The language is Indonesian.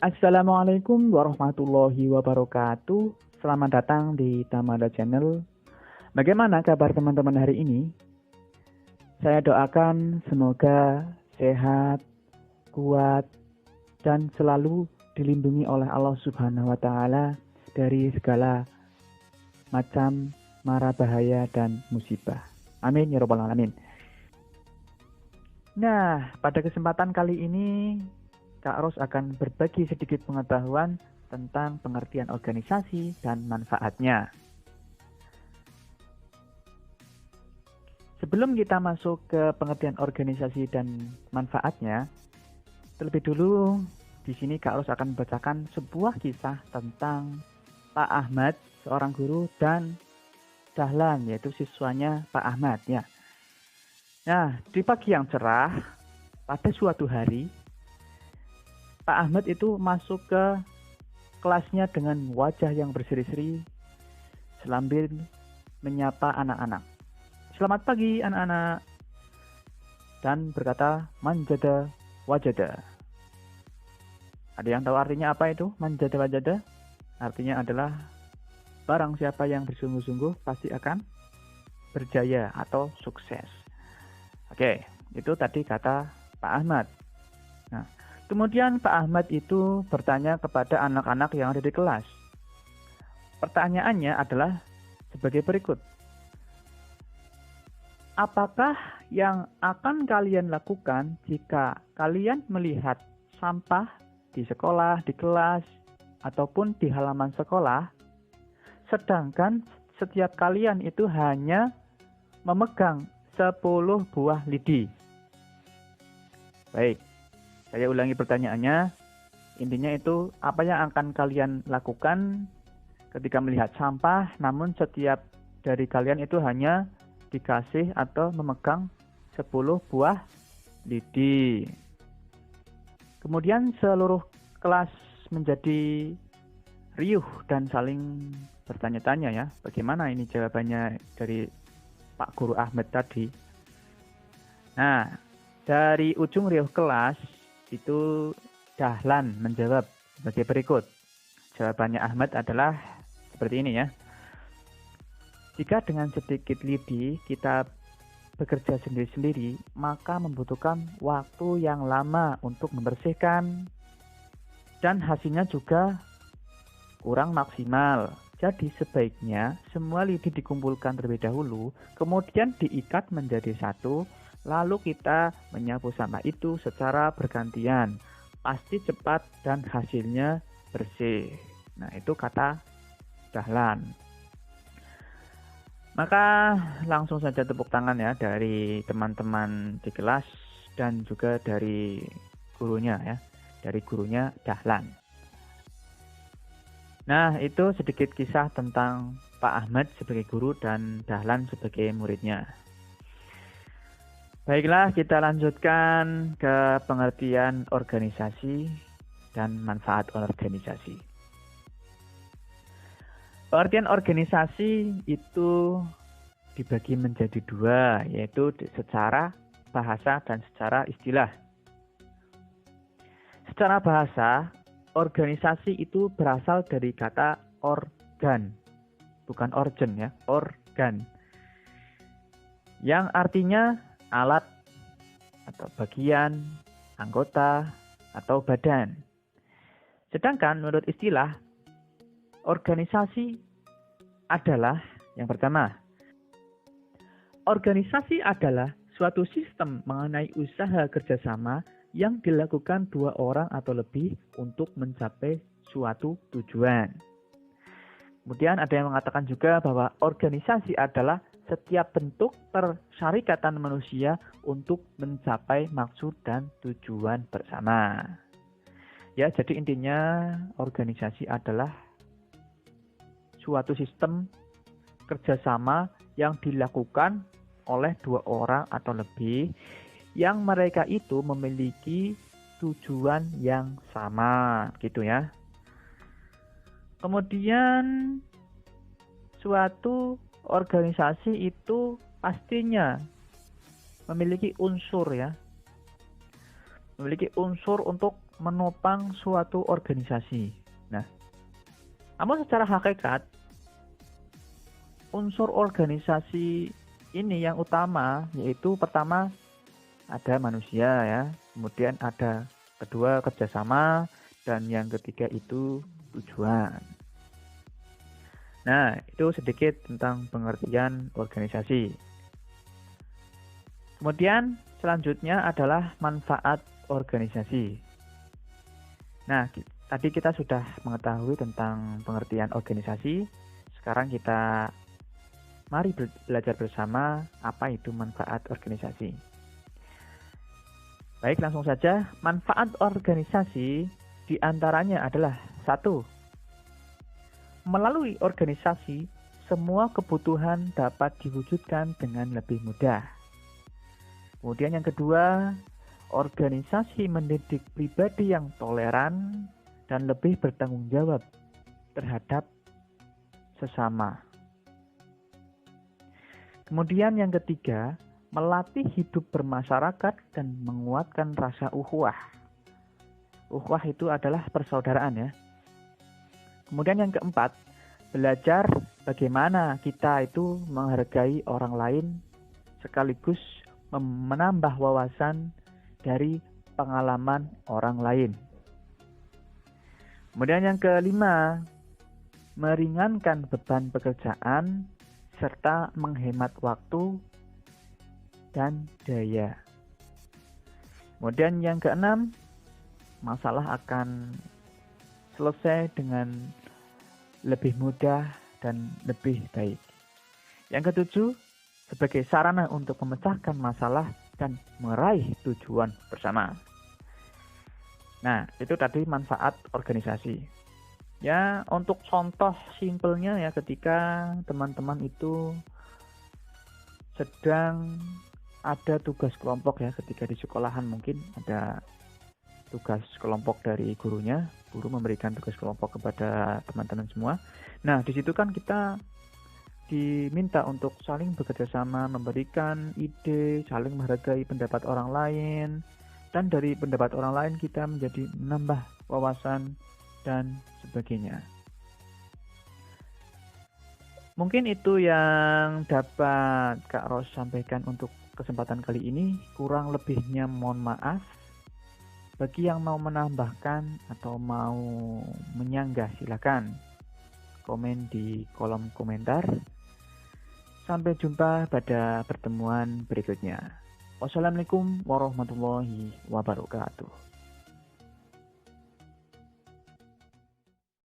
Assalamualaikum warahmatullahi wabarakatuh. Selamat datang di Tamada Channel. Bagaimana kabar teman-teman hari ini? Saya doakan semoga sehat, kuat, dan selalu dilindungi oleh Allah Subhanahu wa Ta'ala dari segala macam mara bahaya dan musibah. Amin ya Rabbal 'Alamin. Nah, pada kesempatan kali ini Kak Ros akan berbagi sedikit pengetahuan tentang pengertian organisasi dan manfaatnya. Sebelum kita masuk ke pengertian organisasi dan manfaatnya, terlebih dulu di sini Kak Ros akan membacakan sebuah kisah tentang Pak Ahmad, seorang guru, dan Dahlan, yaitu siswanya Pak Ahmad ya. Nah, di pagi yang cerah, pada suatu hari, Pak Ahmad itu masuk ke kelasnya dengan wajah yang berseri-seri sambil menyapa anak-anak. Selamat pagi anak-anak. Dan berkata, manjada wajada. Ada yang tahu artinya apa itu? Manjada wajada? Artinya adalah barang siapa yang bersungguh-sungguh pasti akan berjaya atau sukses. Oke, itu tadi kata Pak Ahmad. Nah, kemudian Pak Ahmad itu bertanya kepada anak-anak yang ada di kelas. Pertanyaannya adalah sebagai berikut. Apakah yang akan kalian lakukan jika kalian melihat sampah di sekolah, di kelas, ataupun di halaman sekolah, sedangkan setiap kalian itu hanya memegang 10 buah lidi? Baik. Saya ulangi pertanyaannya, intinya itu apa yang akan kalian lakukan ketika melihat sampah, namun setiap dari kalian itu hanya dikasih atau memegang 10 buah lidi. Kemudian seluruh kelas menjadi riuh dan saling bertanya-tanya ya, bagaimana ini jawabannya dari Pak Guru Ahmad tadi. Nah, dari ujung riuh kelas, itu Dahlan menjawab sebagai berikut. Jawabannya Ahmad adalah seperti ini ya. Jika dengan sedikit lidi kita bekerja sendiri-sendiri, maka membutuhkan waktu yang lama untuk membersihkan dan hasilnya juga kurang maksimal. Jadi sebaiknya semua lidi dikumpulkan terlebih dahulu, kemudian diikat menjadi satu, lalu kita menyapu sampah itu secara bergantian. Pasti cepat dan hasilnya bersih. Nah, itu kata Dahlan. Maka langsung saja tepuk tangan ya dari teman-teman di kelas dan juga dari gurunya ya, dari gurunya Dahlan. Nah, itu sedikit kisah tentang Pak Ahmad sebagai guru dan Dahlan sebagai muridnya. Baiklah, kita lanjutkan ke pengertian organisasi dan manfaat organisasi. Pengertian organisasi itu dibagi menjadi dua, yaitu secara bahasa dan secara istilah. Secara bahasa, organisasi itu berasal dari kata organ, bukan organ ya, organ. Yang artinya alat atau bagian, anggota, atau badan. Sedangkan menurut istilah, organisasi adalah yang pertama. Organisasi adalah suatu sistem mengenai usaha kerjasama yang dilakukan dua orang atau lebih untuk mencapai suatu tujuan. Kemudian ada yang mengatakan juga bahwa organisasi adalah setiap bentuk persyarikatan manusia untuk mencapai maksud dan tujuan bersama. Ya, jadi intinya organisasi adalah suatu sistem kerjasama yang dilakukan oleh dua orang atau lebih yang mereka itu memiliki tujuan yang sama, gitu ya. Kemudian suatu organisasi itu pastinya memiliki unsur ya. Memiliki unsur untuk menopang suatu organisasi. Nah, namun secara hakikat, unsur organisasi ini yang utama, yaitu pertama ada manusia ya, kemudian ada kedua kerjasama, dan yang ketiga itu tujuan. Nah, itu sedikit tentang pengertian organisasi. Kemudian selanjutnya adalah manfaat organisasi. Nah, tadi kita sudah mengetahui tentang pengertian organisasi. Sekarang kita mari belajar bersama apa itu manfaat organisasi. Baik, langsung saja. Manfaat organisasi diantaranya adalah 1. Melalui organisasi, semua kebutuhan dapat diwujudkan dengan lebih mudah. Kemudian yang kedua, organisasi mendidik pribadi yang toleran dan lebih bertanggung jawab terhadap sesama. Kemudian yang ketiga, melatih hidup bermasyarakat dan menguatkan rasa ukhuwah. Ukhuwah itu adalah persaudaraan ya. Kemudian yang keempat, belajar bagaimana kita itu menghargai orang lain sekaligus menambah wawasan dari pengalaman orang lain. Kemudian yang kelima, meringankan beban pekerjaan serta menghemat waktu dan daya. Kemudian yang keenam, masalah akan selesai dengan lebih mudah dan lebih baik. Yang ketujuh, sebagai sarana untuk memecahkan masalah dan meraih tujuan bersama. Nah, itu tadi manfaat organisasi. Ya, untuk contoh simpelnya ya, ketika teman-teman itu sedang ada tugas kelompok ya, ketika di sekolahan mungkin ada tugas kelompok dari gurunya, guru memberikan tugas kelompok kepada teman-teman semua. Nah, di situ kan kita diminta untuk saling bekerja sama, memberikan ide, saling menghargai pendapat orang lain, dan dari pendapat orang lain kita menjadi menambah wawasan dan sebagainya. Mungkin itu yang dapat Kak Ros sampaikan untuk kesempatan kali ini. Kurang lebihnya mohon maaf. Bagi yang mau menambahkan atau mau menyanggah silakan komen di kolom komentar. Sampai jumpa pada pertemuan berikutnya. Wassalamualaikum warahmatullahi wabarakatuh.